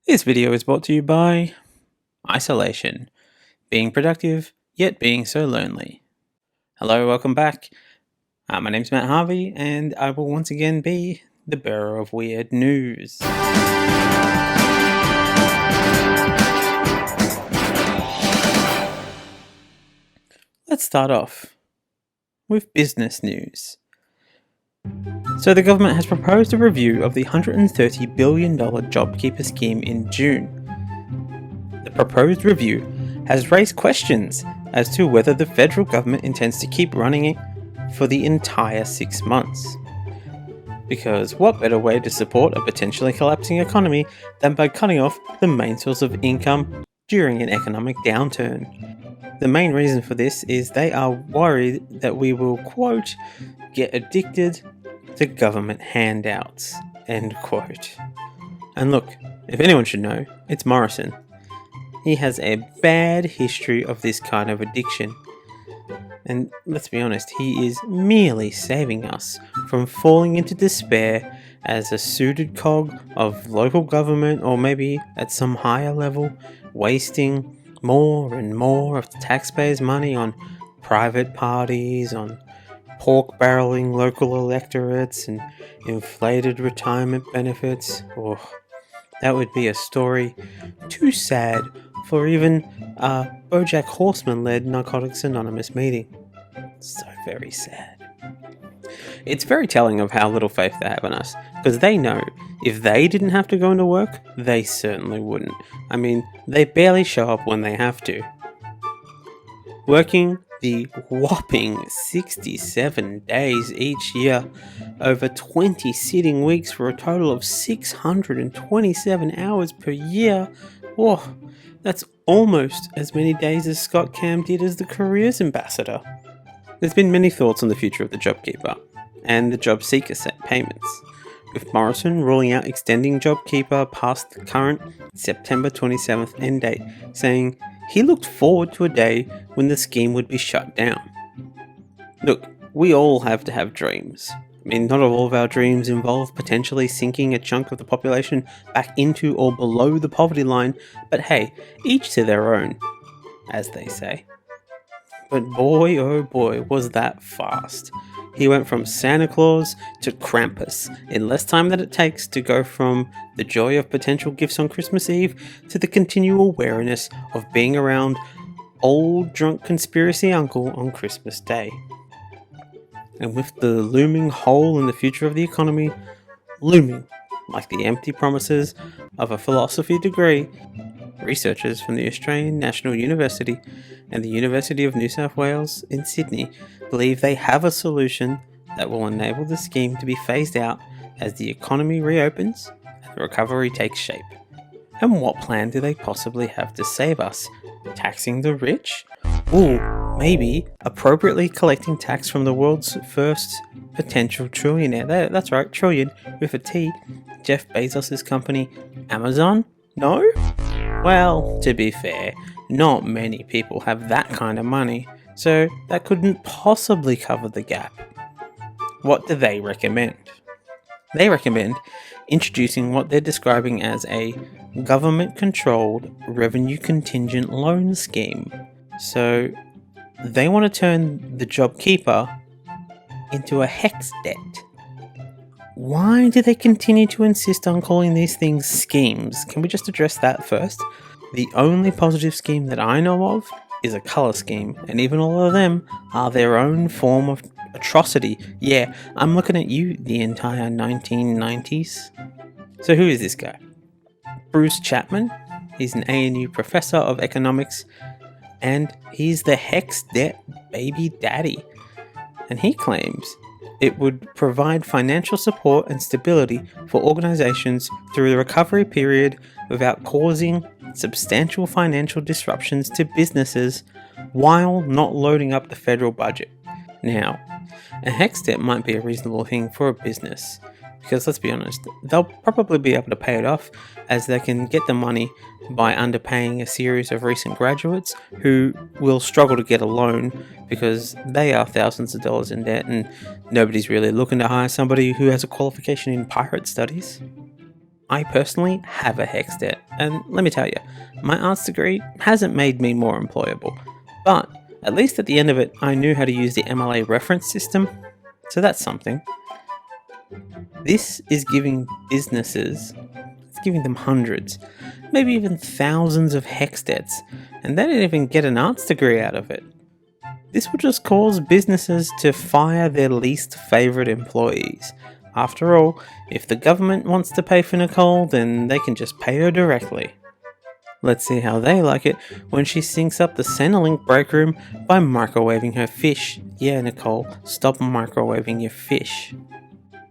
This video is brought to you by isolation, being productive, yet being so lonely. Hello, welcome back. My name's Matt Harvey, and I will once again be the bearer of weird news. Let's start off with business news. So the government has proposed a review of the $130 billion JobKeeper scheme in June. The proposed review has raised questions as to whether the federal government intends to keep running it for the entire 6 months. Because what better way to support a potentially collapsing economy than by cutting off the main source of income during an economic downturn? The main reason for this is they are worried that we will, quote, get addicted to government handouts, end quote. And look, if anyone should know, it's Morrison. He has a bad history of this kind of addiction. And let's be honest, he is merely saving us from falling into despair as a suited cog of local government, or maybe at some higher level, wasting more and more of the taxpayers' money on private parties, on pork barreling local electorates and inflated retirement benefits. Oh, that would be a story too sad for even a BoJack Horseman-led Narcotics Anonymous meeting. So very sad. It's very telling of how little faith they have in us, because they know if they didn't have to go into work, they certainly wouldn't. I mean, they barely show up when they have to. Working the whopping 67 days each year over 20 sitting weeks for a total of 627 hours per year. Oh, that's almost as many days as Scott Cam did as the careers ambassador. There's been many thoughts on the future of the JobKeeper and the job seeker set payments, with Morrison ruling out extending JobKeeper past the current September 27th end date, saying he looked forward to a day when the scheme would be shut down. Look, we all have to have dreams. I mean, not all of our dreams involve potentially sinking a chunk of the population back into or below the poverty line, but hey, each to their own, as they say. But boy, oh boy, was that fast. He went from Santa Claus to Krampus in less time than it takes to go from the joy of potential gifts on Christmas Eve to the continual wariness of being around old drunk conspiracy uncle on Christmas Day. And with the looming hole in the future of the economy looming like the empty promises of a philosophy degree, researchers from the Australian National University and the University of New South Wales in Sydney believe they have a solution that will enable the scheme to be phased out as the economy reopens and the recovery takes shape. And what plan do they possibly have to save us? Taxing the rich? Or maybe appropriately collecting tax from the world's first potential trillionaire. That's right, trillion with a T. Jeff Bezos' company, Amazon? No? Well, to be fair, not many people have that kind of money, so that couldn't possibly cover the gap. What do they recommend? They recommend introducing what they're describing as a government-controlled revenue contingent loan scheme. So they want to turn the JobKeeper into a HECS debt. Why do they continue to insist on calling these things schemes? Can we just address that first? The only positive scheme that I know of is a colour scheme, and even all of them are their own form of atrocity. Yeah, I'm looking at you, the entire 1990s. So who is this guy? Bruce Chapman. He's an ANU professor of economics, and he's the HECS debt baby daddy. And he claims it would provide financial support and stability for organizations through the recovery period without causing substantial financial disruptions to businesses while not loading up the federal budget. Now, a HECS debt might be a reasonable thing for a business, because let's be honest, they'll probably be able to pay it off, as they can get the money by underpaying a series of recent graduates who will struggle to get a loan because they are thousands of dollars in debt, and nobody's really looking to hire somebody who has a qualification in pirate studies. I personally have a HECS debt, and let me tell you, my arts degree hasn't made me more employable, but at least at the end of it, I knew how to use the MLA reference system, so that's something. This is giving businesses, it's giving them hundreds, maybe even thousands of HECS debts, and they didn't even get an arts degree out of it. This will just cause businesses to fire their least favourite employees. After all, if the government wants to pay for Nicole, then they can just pay her directly. Let's see how they like it when she syncs up the Centrelink break room by microwaving her fish. Yeah, Nicole, stop microwaving your fish.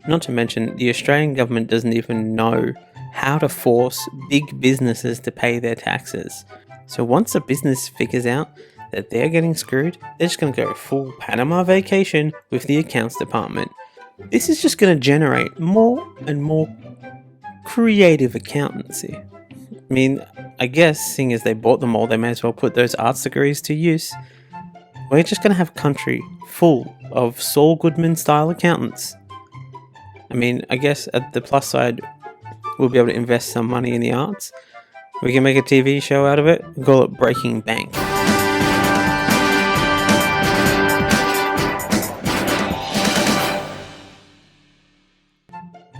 Not to mention, the Australian government doesn't even know how to force big businesses to pay their taxes. So once a business figures out that they're getting screwed, they're just going to go full Panama vacation with the accounts department. This is just going to generate more and more creative accountancy. I mean, I guess, seeing as they bought them all, they may as well put those arts degrees to use. We're just going to have a country full of Saul Goodman-style accountants. I mean, I guess at the plus side, we'll be able to invest some money in the arts. We can make a TV show out of it, call it Breaking Bank.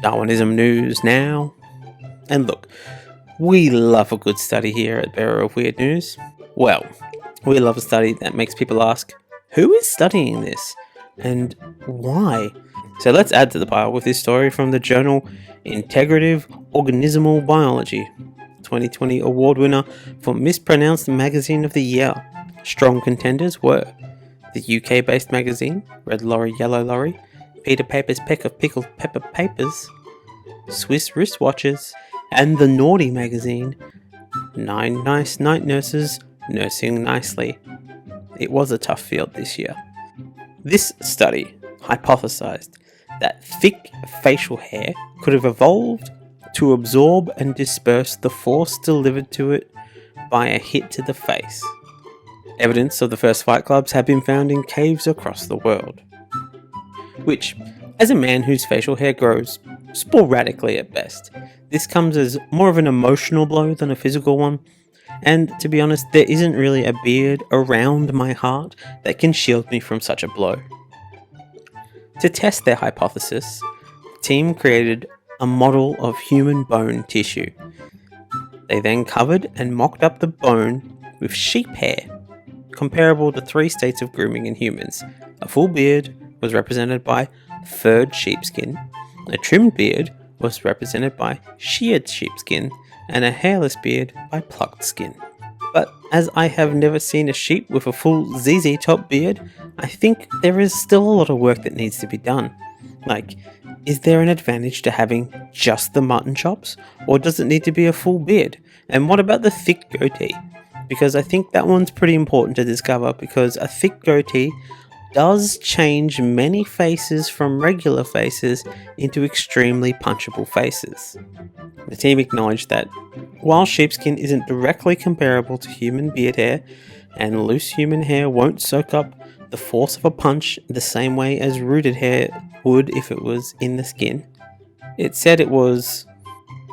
Darwinism news now. And look, we love a good study here at Bearer of Weird News. Well, we love a study that makes people ask, who is studying this? And why? So let's add to the pile with this story from the journal Integrative Organismal Biology, 2020 award winner for Mispronounced Magazine of the Year. Strong contenders were the UK-based magazine, Red Lorry, Yellow Lorry, Peter Paper's Peck of Pickled Pepper Papers, Swiss Wristwatches, and the Naughty magazine, 9 Nice Night Nurses Nursing Nicely. It was a tough field this year. This study hypothesized that thick facial hair could have evolved to absorb and disperse the force delivered to it by a hit to the face. Evidence of the first fight clubs have been found in caves across the world. Which, as a man whose facial hair grows sporadically at best, this comes as more of an emotional blow than a physical one, and to be honest, there isn't really a beard around my heart that can shield me from such a blow. To test their hypothesis, the team created a model of human bone tissue. They then covered and mocked up the bone with sheep hair, comparable to 3 states of grooming in humans. A full beard was represented by furred sheepskin, a trimmed beard was represented by sheared sheepskin, and a hairless beard by plucked skin. But as I have never seen a sheep with a full ZZ top beard, I think there is still a lot of work that needs to be done. Like, is there an advantage to having just the mutton chops, or does it need to be a full beard? And what about the thick goatee? Because I think that one's pretty important to discover, because a thick goatee does change many faces from regular faces into extremely punchable faces. The team acknowledged that while sheepskin isn't directly comparable to human beard hair, and loose human hair won't soak up the force of a punch the same way as rooted hair would if it was in the skin, it said it was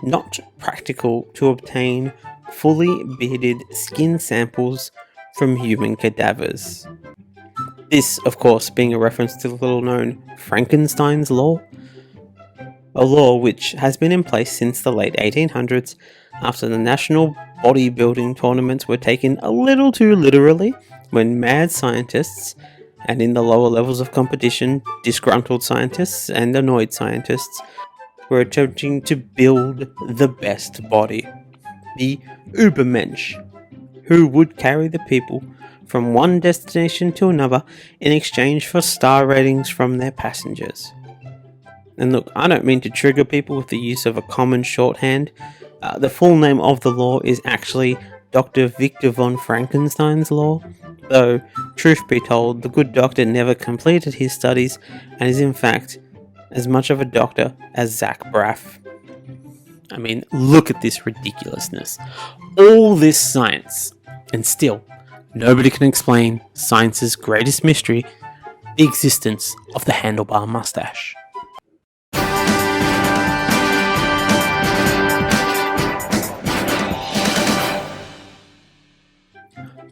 not practical to obtain fully bearded skin samples from human cadavers. This, of course, being a reference to the little-known Frankenstein's Law, a law which has been in place since the late 1800s after the national bodybuilding tournaments were taken a little too literally when mad scientists, and in the lower levels of competition, disgruntled scientists and annoyed scientists, were attempting to build the best body, the Übermensch, who would carry the people from one destination to another in exchange for star ratings from their passengers. And look, I don't mean to trigger people with the use of a common shorthand. The full name of the law is actually Dr. Victor von Frankenstein's Law, though, truth be told, the good doctor never completed his studies and is in fact as much of a doctor as Zach Braff. I mean, look at this ridiculousness. All this science, and still, nobody can explain science's greatest mystery, the existence of the handlebar mustache.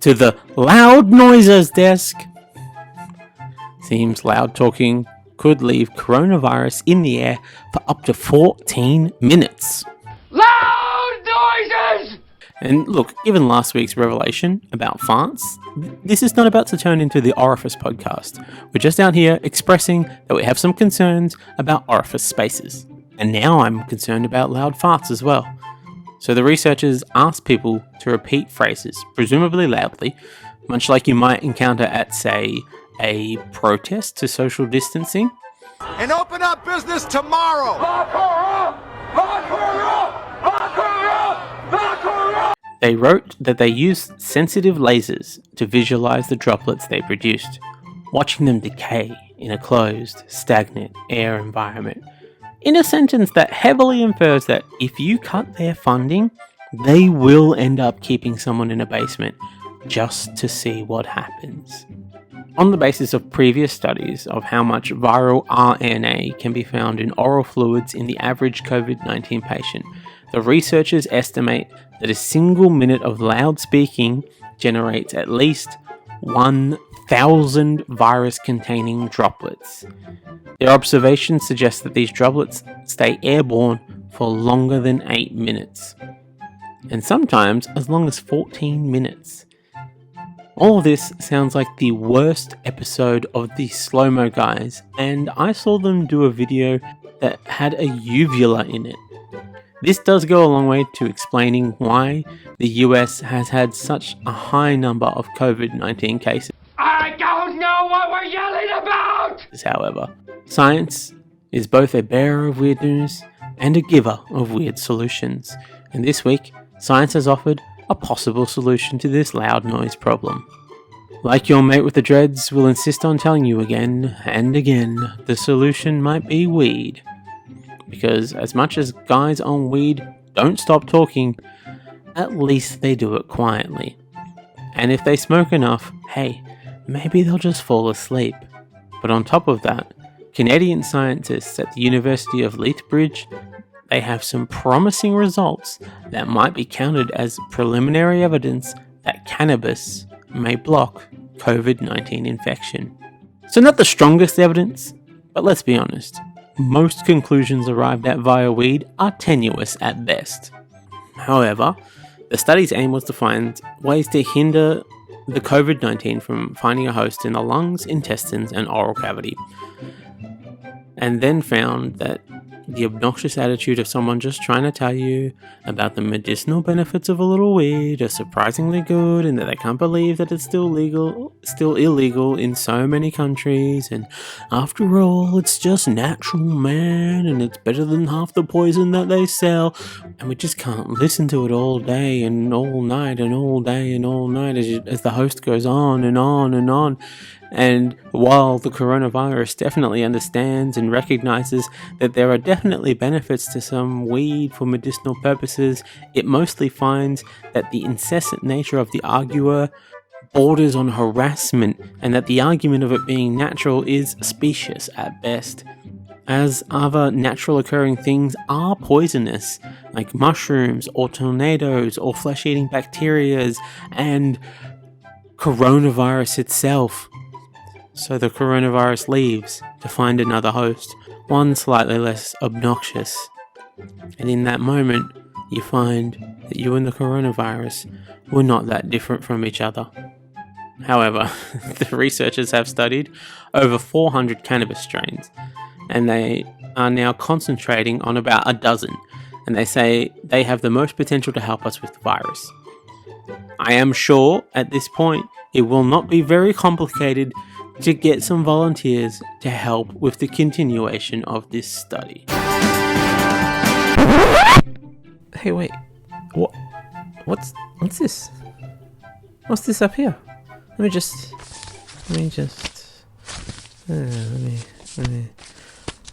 to the loud noises desk. Seems loud talking could leave coronavirus in the air for up to 14 minutes. Loud noises! And look, given last week's revelation about farts, this is not about to turn into the Orifice podcast. We're just out here expressing that we have some concerns about orifice spaces. And now I'm concerned about loud farts as well. So the researchers asked people to repeat phrases, presumably loudly, much like you might encounter at, say, a protest to social distancing. And open up business tomorrow! They wrote that they used sensitive lasers to visualize the droplets they produced, watching them decay in a closed, stagnant air environment. In a sentence that heavily infers that if you cut their funding, they will end up keeping someone in a basement just to see what happens. On the basis of previous studies of how much viral RNA can be found in oral fluids in the average COVID-19 patient, the researchers estimate that a single minute of loud speaking generates at least 1,000 virus-containing droplets. Their observations suggest that these droplets stay airborne for longer than 8 minutes, and sometimes as long as 14 minutes. All of this sounds like the worst episode of the Slow-Mo Guys, and I saw them do a video that had a uvula in it. This does go a long way to explaining why the US has had such a high number of COVID-19 cases. I don't know what we're yelling about! However, science is both a bearer of weird news and a giver of weird solutions, and this week, science has offered a possible solution to this loud noise problem. Like your mate with the dreads will insist on telling you again and again, the solution might be weed. Because as much as guys on weed don't stop talking, at least they do it quietly. And if they smoke enough, hey, maybe they'll just fall asleep. But on top of that, Canadian scientists at the University of Lethbridge, they have some promising results that might be counted as preliminary evidence that cannabis may block COVID-19 infection. So not the strongest evidence, but let's be honest, most conclusions arrived at via weed are tenuous at best. However, the study's aim was to find ways to hinder the COVID-19 from finding a host in the lungs, intestines, and oral cavity, and then found that the obnoxious attitude of someone just trying to tell you about the medicinal benefits of a little weed are surprisingly good, and that they can't believe that it's still illegal in so many countries, and after all, it's just natural, man, and it's better than half the poison that they sell, and we just can't listen to it all day and all night and all day and all night as the host goes on and on and on. And while the coronavirus definitely understands and recognizes that there are definitely benefits to some weed for medicinal purposes, it mostly finds that the incessant nature of the arguer borders on harassment, and that the argument of it being natural is specious at best. As other natural occurring things are poisonous, like mushrooms or tornadoes or flesh-eating bacterias and coronavirus itself. So the coronavirus leaves to find another host, one slightly less obnoxious. And in that moment, you find that you and the coronavirus were not that different from each other. However, the researchers have studied over 400 cannabis strains, and they are now concentrating on about a dozen, and they say they have the most potential to help us with the virus. I am sure at this point it will not be very complicated to get some volunteers to help with the continuation of this study. Hey, wait. What's this? What's this up here? Let me just.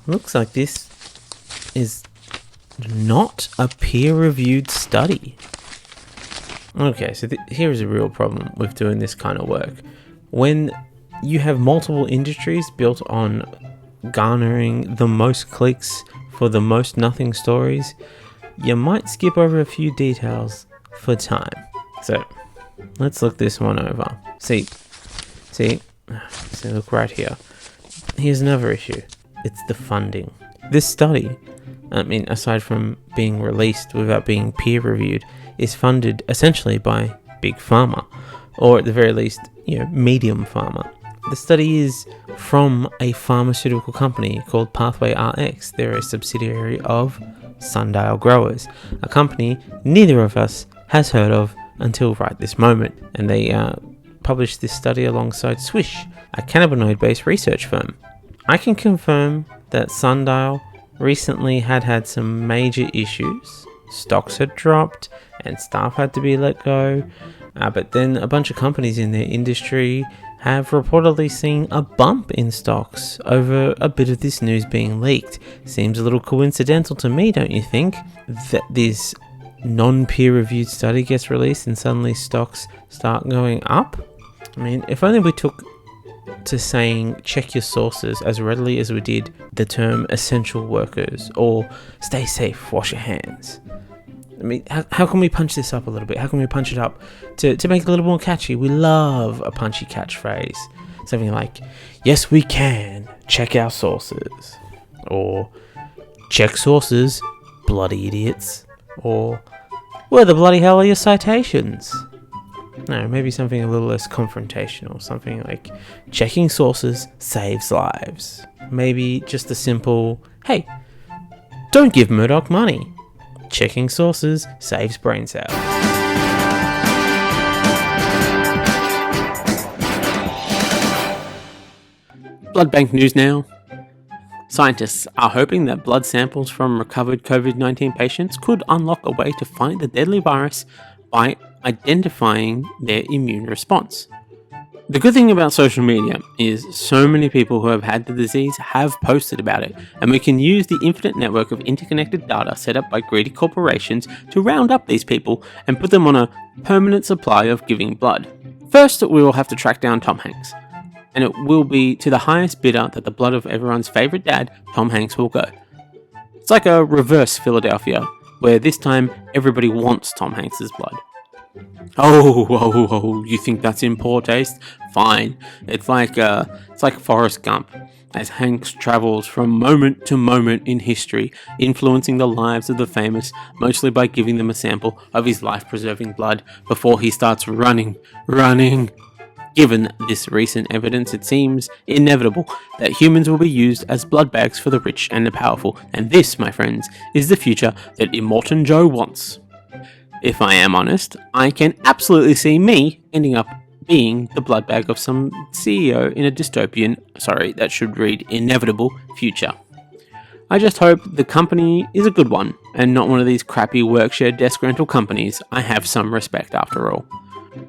Looks like this is not a peer-reviewed study. Okay, so here is a real problem with doing this kind of work. When you have multiple industries built on garnering the most clicks for the most nothing stories, you might skip over a few details for time. So, Let's look this one over. See, look right here. Here's another issue. It's the funding. This study, aside from being released without being peer reviewed, is funded essentially by Big Pharma, or at the very least, medium pharma. The study is from a pharmaceutical company called Pathway RX. They're a subsidiary of Sundial Growers, a company neither of us has heard of until right this moment. And they published this study alongside Swish, a cannabinoid-based research firm. I can confirm that Sundial recently had some major issues. Stocks had dropped and staff had to be let go. But then a bunch of companies in their industry have reportedly seen a bump in stocks over a bit of this news being leaked. Seems a little coincidental to me, don't you think? That this non-peer-reviewed study gets released and suddenly stocks start going up? If only we took to saying check your sources as readily as we did the term essential workers or stay safe, wash your hands. How can we punch this up a little bit? How can we punch it up to make it a little more catchy? We love a punchy catchphrase. Something like, yes we can, check our sources. Or, check sources, bloody idiots. Or, where the bloody hell are your citations? No, maybe something a little less confrontational. Something like, checking sources saves lives. Maybe just a simple, hey, don't give Murdoch money. Checking sources saves brain cells. Blood bank news now. Scientists are hoping that blood samples from recovered COVID-19 patients could unlock a way to fight the deadly virus by identifying their immune response. The good thing about social media is so many people who have had the disease have posted about it, and we can use the infinite network of interconnected data set up by greedy corporations to round up these people and put them on a permanent supply of giving blood. First, we will have to track down Tom Hanks, and it will be to the highest bidder that the blood of everyone's favourite dad, Tom Hanks, will go. It's like a reverse Philadelphia, where this time everybody wants Tom Hanks's blood. Oh, you think that's in poor taste? Fine. It's like Forrest Gump, as Hanks travels from moment to moment in history, influencing the lives of the famous, mostly by giving them a sample of his life-preserving blood before he starts running. Given this recent evidence, it seems inevitable that humans will be used as blood bags for the rich and the powerful, and this, my friends, is the future that Immortan Joe wants. If I am honest, I can absolutely see me ending up being the blood bag of some CEO in a dystopian, that should read inevitable, future. I just hope the company is a good one, and not one of these crappy workshare desk rental companies. I have some respect after all.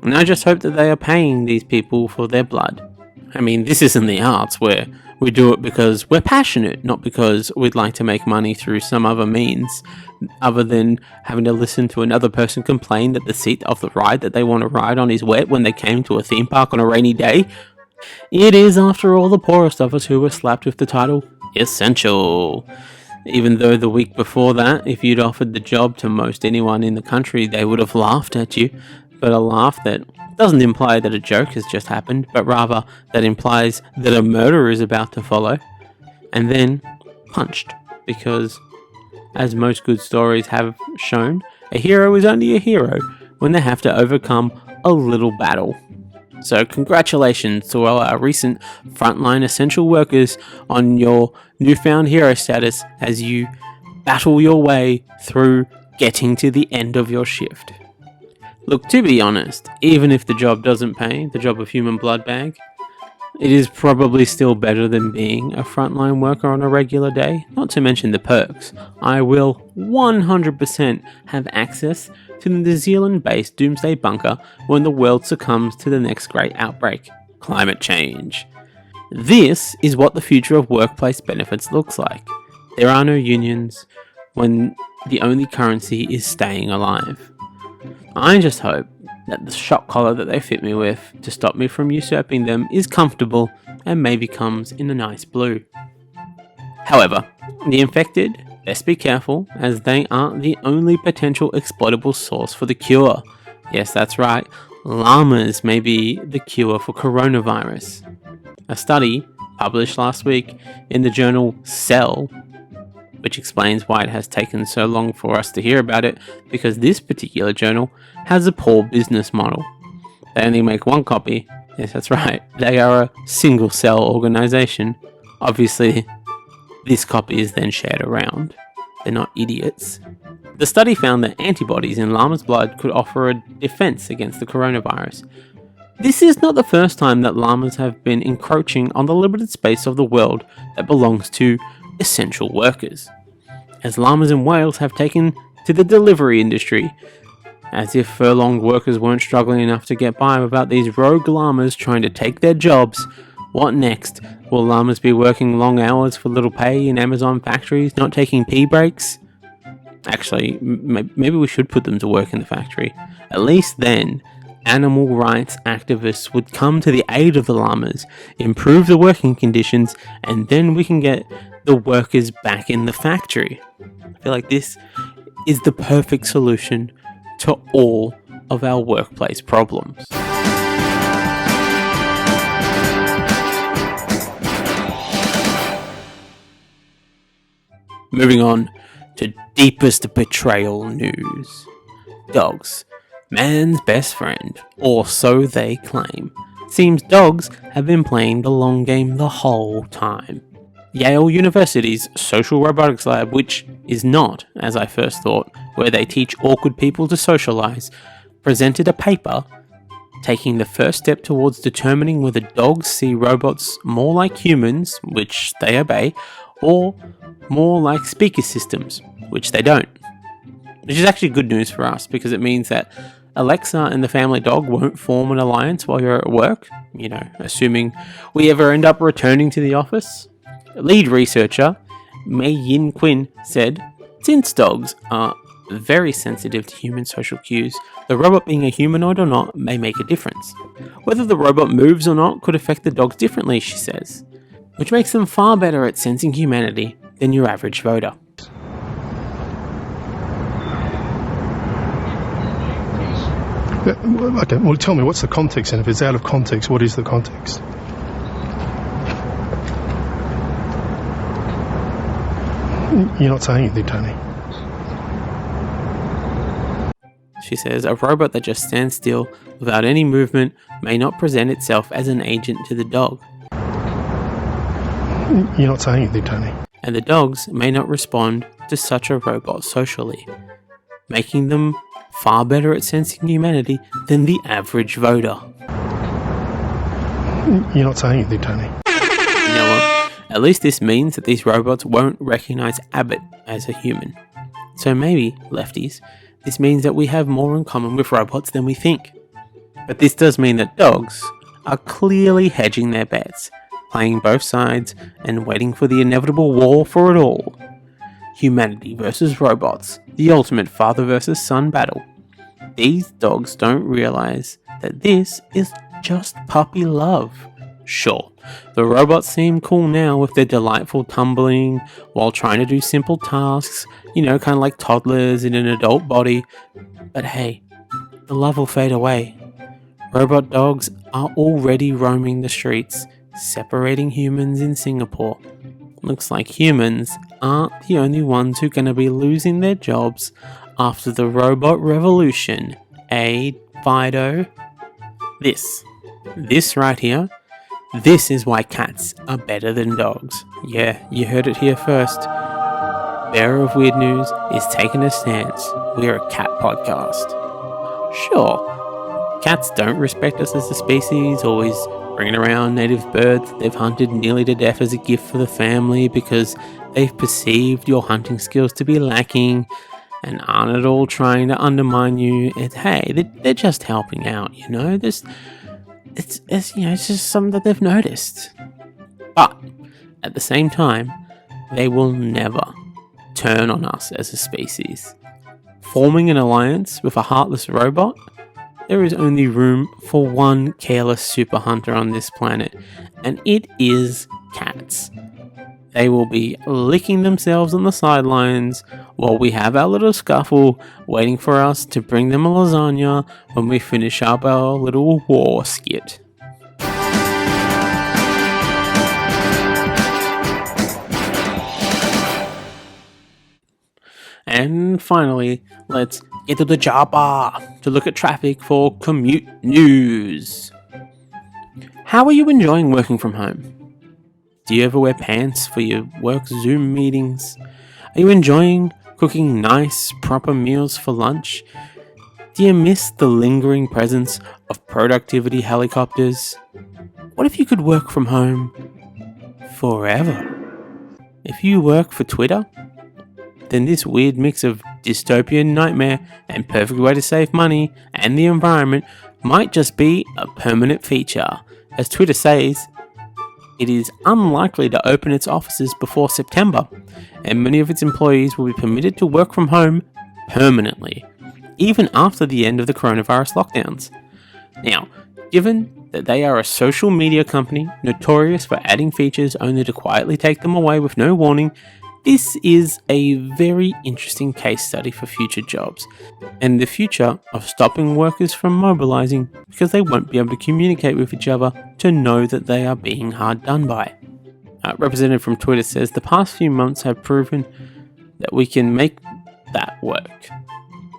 And I just hope that they are paying these people for their blood. This isn't the arts where we do it because we're passionate, not because we'd like to make money through some other means, other than having to listen to another person complain that the seat of the ride that they want to ride on is wet when they came to a theme park on a rainy day. It is, after all, the poorest of us who were slapped with the title essential. Even though the week before that, if you'd offered the job to most anyone in the country, they would have laughed at you. But a laugh that doesn't imply that a joke has just happened, but rather that implies that a murder is about to follow. And then punched, because, as most good stories have shown, a hero is only a hero when they have to overcome a little battle. So congratulations to all our recent frontline essential workers on your newfound hero status as you battle your way through getting to the end of your shift. Look, to be honest, even if the job doesn't pay, the job of human blood bag, it is probably still better than being a frontline worker on a regular day, not to mention the perks. I will 100% have access to the New Zealand-based doomsday bunker when the world succumbs to the next great outbreak, climate change. This is what the future of workplace benefits looks like. There are no unions when the only currency is staying alive. I just hope that the shock collar that they fit me with to stop me from usurping them is comfortable and maybe comes in a nice blue. However, the infected best be careful, as they aren't the only potential exploitable source for the cure. Yes, that's right, Llamas may be the cure for coronavirus. A study published last week in the journal Cell, which explains why it has taken so long for us to hear about it, because this particular journal has a poor business model. They only make one copy. Yes, that's right. They are a single cell organization. Obviously, this copy is then shared around. They're not idiots. The study found that antibodies in llama's blood could offer a defense against the coronavirus. This is not the first time that llamas have been encroaching on the limited space of the world that belongs to essential workers, as llamas in Wales have taken to the delivery industry. As if furlonged workers weren't struggling enough to get by without these rogue llamas trying to take their jobs. What next? Will llamas be working long hours for little pay in Amazon factories, not taking pee breaks? Actually, maybe we should put them to work in the factory. At least then, animal rights activists would come to the aid of the llamas, improve the working conditions, and then we can get the workers back in the factory. I feel like this is the perfect solution to all of our workplace problems. Moving on to deepest betrayal news. Dogs, man's best friend, or so they claim. Seems dogs have been playing the long game the whole time. Yale University's Social Robotics Lab, which is not, as I first thought, where they teach awkward people to socialize, presented a paper taking the first step towards determining whether dogs see robots more like humans, which they obey, or more like speaker systems, which they don't. Which is actually good news for us, because it means that Alexa and the family dog won't form an alliance while you're at work, assuming we ever end up returning to the office. Lead researcher Mei Yin Quinn said, since dogs are very sensitive to human social cues, the robot being a humanoid or not may make a difference. Whether the robot moves or not could affect the dogs differently, she says, which makes them far better at sensing humanity than your average voter. Okay, well tell me, what's the context, and if it's out of context, what is the context? You're not saying anything, Tony. She says, a robot that just stands still without any movement may not present itself as an agent to the dog. You're not saying anything, Tony. And the dogs may not respond to such a robot socially, making them far better at sensing humanity than the average voter. You're not saying anything, Tony. You know what? At least this means that these robots won't recognize Abbott as a human. So maybe, lefties, this means that we have more in common with robots than we think. But this does mean that dogs are clearly hedging their bets, playing both sides and waiting for the inevitable war for it all. Humanity versus robots, the ultimate father versus son battle. These dogs don't realize that this is just puppy love. Sure, the robots seem cool now with their delightful tumbling while trying to do simple tasks, kind of like toddlers in an adult body. But hey, the love will fade away. Robot dogs are already roaming the streets, separating humans in Singapore. Looks like humans aren't the only ones who are going to be losing their jobs after the robot revolution. Fido? This right here, this is why cats are better than dogs. Yeah, you heard it here first. Bearer of Weird News is taking a stance. We're a cat podcast. Sure, cats don't respect us as a species, always bringing around native birds they've hunted nearly to death as a gift for the family because they've perceived your hunting skills to be lacking, and aren't at all trying to undermine you. They're just helping out, It's just something that they've noticed. But at the same time, they will never turn on us as a species. Forming an alliance with a heartless robot, there is only room for one careless super hunter on this planet, and it is cats. They will be licking themselves on the sidelines while we have our little scuffle, waiting for us to bring them a lasagna when we finish up our little war skit. And finally, let's get to the chopper to look at traffic for Commute news. How are you enjoying working from home? Do you ever wear pants for your work Zoom meetings? Are you enjoying cooking nice, proper meals for lunch? Do you miss the lingering presence of productivity helicopters? What if you could work from home forever? If you work for Twitter, then this weird mix of dystopian nightmare and perfect way to save money and the environment might just be a permanent feature. As Twitter says, it is unlikely to open its offices before September, and many of its employees will be permitted to work from home permanently, even after the end of the coronavirus lockdowns. Now, given that they are a social media company notorious for adding features only to quietly take them away with no warning, this is a very interesting case study for future jobs, and the future of stopping workers from mobilizing because they won't be able to communicate with each other to know that they are being hard done by. A representative from Twitter says the past few months have proven that we can make that work.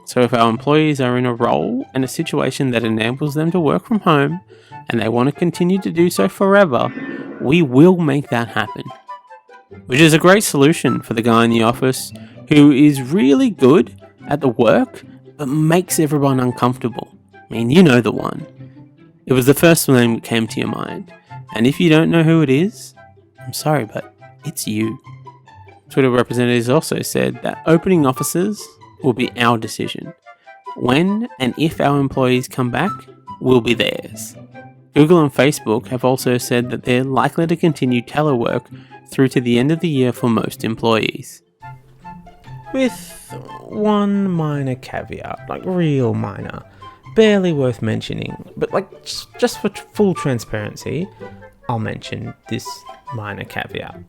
So if our employees are in a role and a situation that enables them to work from home, and they want to continue to do so forever, we will make that happen. Which is a great solution for the guy in the office who is really good at the work but makes everyone uncomfortable. I mean, you know the one. It was the first name that came to your mind. And if you don't know who it is, I'm sorry, but it's you. Twitter representatives also said that opening offices will be our decision. When and if our employees come back will be theirs. Google and Facebook have also said that they're likely to continue telework through to the end of the year for most employees. With one minor caveat, like real minor, barely worth mentioning, but like just for full transparency, I'll mention this minor caveat.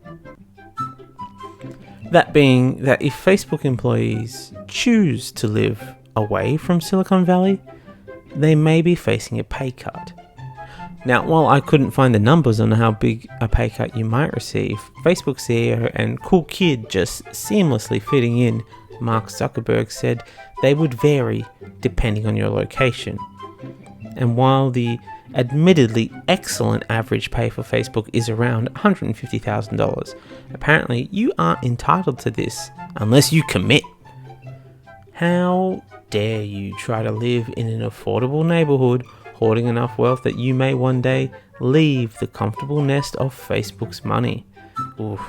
That being that if Facebook employees choose to live away from Silicon Valley, they may be facing a pay cut. Now, while I couldn't find the numbers on how big a pay cut you might receive, Facebook CEO and cool kid just seamlessly fitting in, Mark Zuckerberg said they would vary depending on your location. And while the admittedly excellent average pay for Facebook is around $150,000, apparently you aren't entitled to this unless you commit. How dare you try to live in an affordable neighborhood hoarding enough wealth that you may one day leave the comfortable nest of Facebook's money? Oof,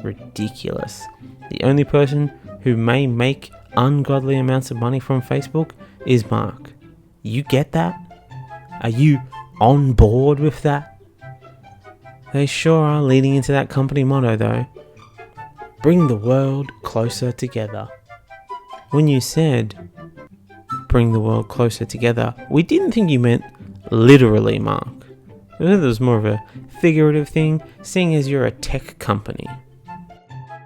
ridiculous. The only person who may make ungodly amounts of money from Facebook is Mark. You get that? Are you on board with that? They sure are leading into that company motto though. Bring the world closer together. When you said bring the world closer together, we didn't think you meant literally, Mark. It was more of a figurative thing, seeing as you're a tech company.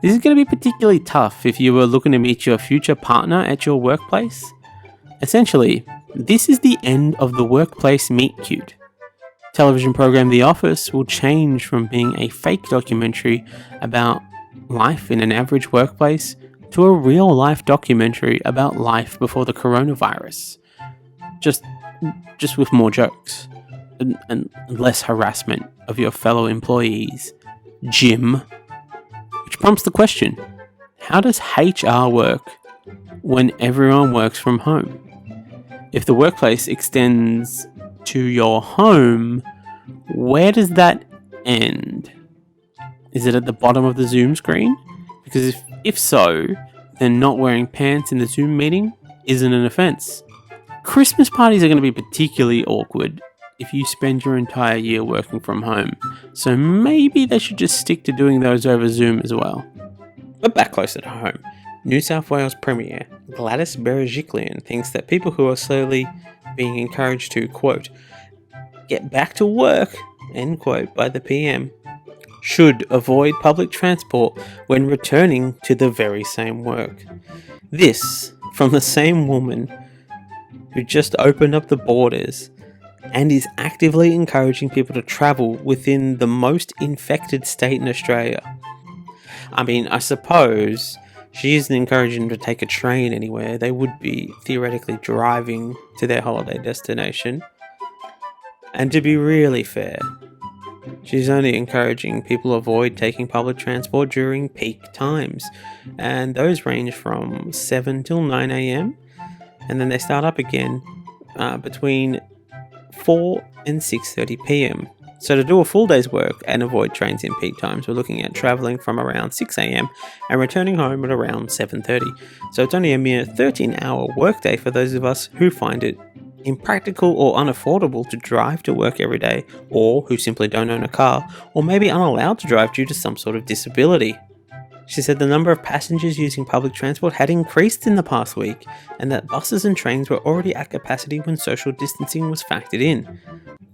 This is going to be particularly tough if you were looking to meet your future partner at your workplace. Essentially, this is the end of the workplace meet cute. Television program The Office will change from being a fake documentary about life in an average workplace to a real-life documentary about life before the coronavirus. Just with more jokes and less harassment of your fellow employees. Jim. Which prompts the question, how does HR work when everyone works from home? If the workplace extends to your home, where does that end? Is it at the bottom of the Zoom screen? Because if so, then not wearing pants in the Zoom meeting isn't an offense. Christmas parties are going to be particularly awkward if you spend your entire year working from home, so maybe they should just stick to doing those over Zoom as well. But back closer to home, New South Wales Premier Gladys Berejiklian thinks that people who are slowly being encouraged to, quote, get back to work, end quote, by the PM, should avoid public transport when returning to the very same work. This from the same woman who just opened up the borders and is actively encouraging people to travel within the most infected state in Australia. I mean, I suppose she isn't encouraging them to take a train anywhere. They would be theoretically driving to their holiday destination. And to be really fair, she's only encouraging people to avoid taking public transport during peak times. And those range from 7 till 9 a.m. and then they start up again between 4 and 6:30 p.m. So to do a full day's work and avoid trains in peak times, we're looking at travelling from around 6 a.m. and returning home at around 7:30. So it's only a mere 13-hour workday for those of us who find it impractical or unaffordable to drive to work every day, or who simply don't own a car, or maybe unallowed to drive due to some sort of disability. She said the number of passengers using public transport had increased in the past week, and that buses and trains were already at capacity when social distancing was factored in.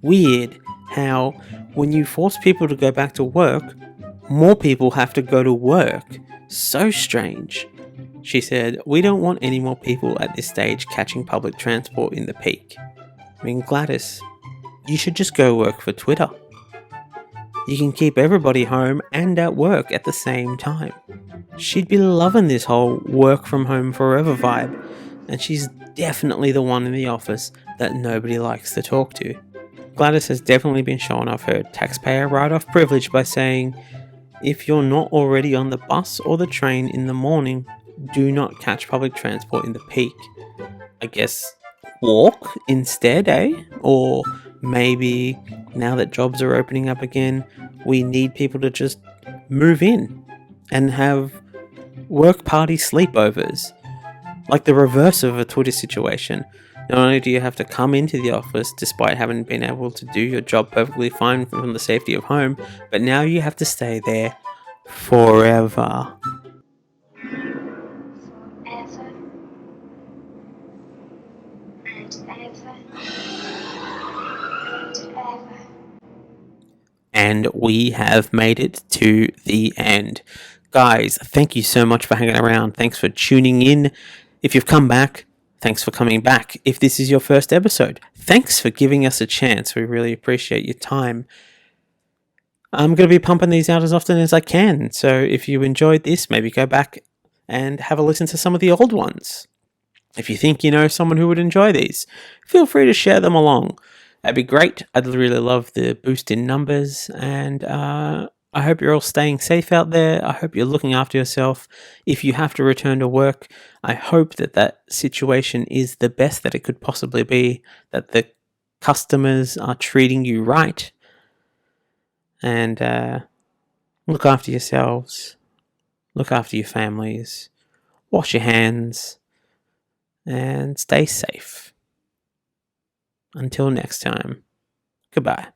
Weird how, when you force people to go back to work, more people have to go to work. So strange. She said, "We don't want any more people at this stage catching public transport in the peak. I mean, Gladys, you should just go work for Twitter. You can keep everybody home and at work at the same time." She'd be loving this whole work from home forever vibe, and she's definitely the one in the office that nobody likes to talk to. Gladys has definitely been showing off her taxpayer write-off privilege by saying, if you're not already on the bus or the train in the morning, do not catch public transport in the peak. I guess walk instead, eh? Or maybe now that jobs are opening up again, we need people to just move in and have work party sleepovers. Like the reverse of a Twitter situation. Not only do you have to come into the office despite having been able to do your job perfectly fine from the safety of home, but now you have to stay there forever. And we have made it to the end. Guys, thank you so much for hanging around. Thanks for tuning in. If you've come back, thanks for coming back. If this is your first episode, thanks for giving us a chance. We really appreciate your time. I'm going to be pumping these out as often as I can. So if you enjoyed this, maybe go back and have a listen to some of the old ones. If you think you know someone who would enjoy these, feel free to share them along. That'd be great. I'd really love the boost in numbers, and I hope you're all staying safe out there. I hope you're looking after yourself. If you have to return to work, I hope that situation is the best that it could possibly be, that the customers are treating you right, and look after yourselves, look after your families, wash your hands, and stay safe. Until next time, goodbye.